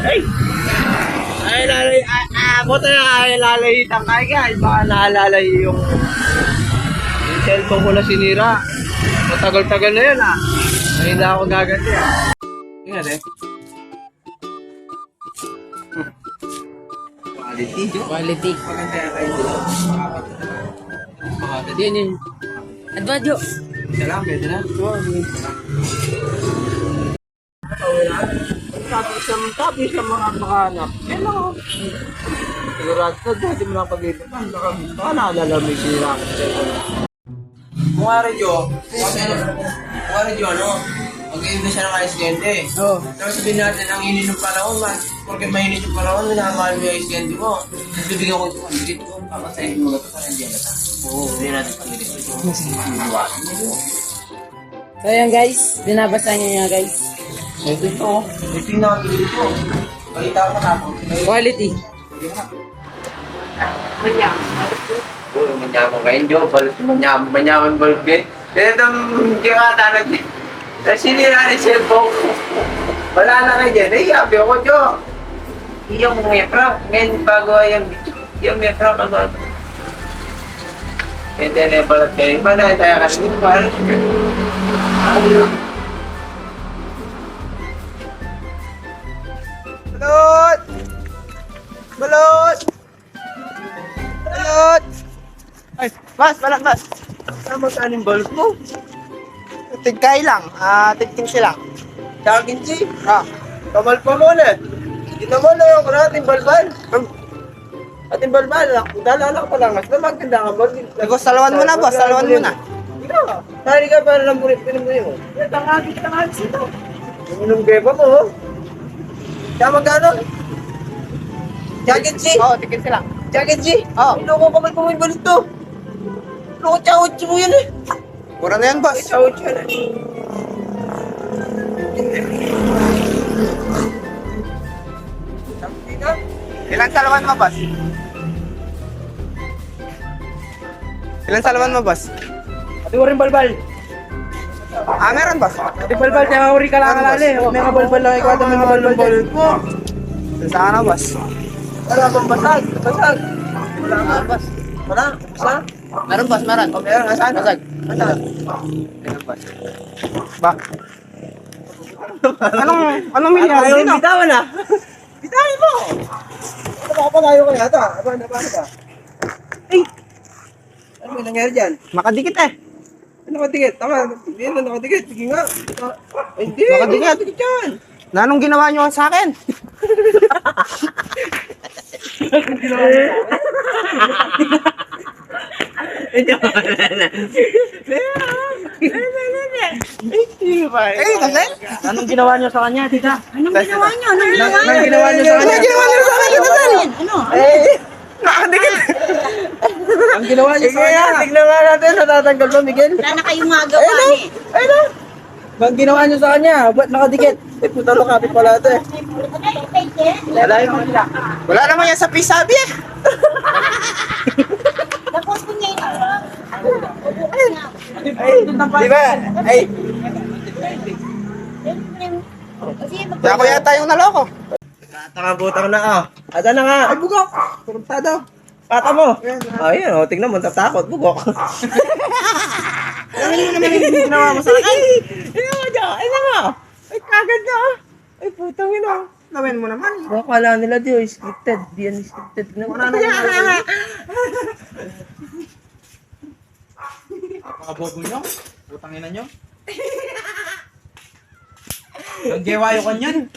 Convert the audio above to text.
Ay! Ay, lalay, buta na ay lalaitan ka guys. Baka naalala yung cellphone ko na sinira. Matagal-tagal na yun Hindi na ako gaganti Tingnan Quality. Maganda yan kayo dito. Yun yun. Advadyo. Isa lang, pwede na. Sabi sa mga makahanap. Yan lang. Sigurado na dati mo lang pag-iipan. Baka nalalamig sila. Kung mag-iiba siya ng ice candy. Oo. Tapos sabihin natin, ang init ng panahon, porque mainit yung panahon, minamahal mo yung ice candy mo. Tapos bibigyan ko ito, pagigit ko, papasayin mo ito para hindi alata. Oo, hindi natin pagigit ito. So yun guys, binabasa niyo nga guys. Ito. Ito yung nakagilid ko. Balita ko na ako. Quality. Manyaman kayo, Joe. Manyaman bulb eh. Itong kikata natin. Sinira ni cellphone. Wala na kayo dyan. Ay, sabi ako, Joe. Iyong mefra. Ngayon, bago yung iyong mefra ka ba? Hindi na yung balat kayo. Mana tayo kasi. Balot! Balot! Balot! Ay, balat. Ano magkano yung balot mo? Tigkay lang, tig-15 lang. Tig-15? Kamal pa mo na. Dito mo na yung ating balbal. Ating balbal, dalala ko lang. Maganda ka ba? Salawan mo na, boss. Salawan mo na. Ikaw, nari ka para lang pinumuli mo. Tangagit ito. Minum geba mo, Kaya magkano? Jacket G? Oo, tig-15 lang. Jacket G? Oo. Loko ka may balot to. Loko tsawot mo yan eh. Mura na yan, boss. Tsawot yan eh. Ilan salawan mo, boss? Ilan salawan mo, boss? Ati ko rin balbal. Meron, boss. Ati balbal, kaya uri ka lang alali. May balbal lang ikaw at may balbal mo. Saan na, boss? Wala bang basag? Basag? Wala nga, boss. Wala? Basa? Meron boss, meron. Meron, nasaan? Basag. Nasaan? Meron, boss. Ba? Anong milyari din, no? Bitawan na. Bitawan mo! Nakapalayo ka yata. Ano ba? Ay! Ano yung nangyari dyan? Makadikit eh. Ano nakadikit? Tama, hindi na nakadikit. Sige nga. Ay, hindi. Nakadikit yan. Anong ginawa nyo sa akin? Anong ginawa niyo sa kanya, tita? Anong ginawa niyo? Anong ginawa niyo? Anong ginawa niyo sa kanya? Anong ginawa niyo sa kanya? Ano? Nakadikit. Ang ginawa niyo sa kanya? Tignan nga natin, natatanggal ba, Miguel? Wala na kayong magawa eh. Ayun na. Ang ginawa niyo sa kanya, ba't nakadikit? Eh, puta lo, kapit pala ito eh. Wala naman yan sa pisabi eh. Tapos kung ngayon, Di ba? Ay, kaya ko yata yung naloko. Tatangabutang na Ada na nga. Ay, bugok. Kurtado. Pata mo. Ayun, tingnan mo, tatakot. Bugok. Ano naman yung ginawa mo sa akin? Ina mo. Ay, kagad na Ay, putang ina. Gawin mo naman. Akala nila di, scripted. Di yan scripted. Wala na yung Napakabobo nyo? Putang ina nyo? Ang gewayo kanyan.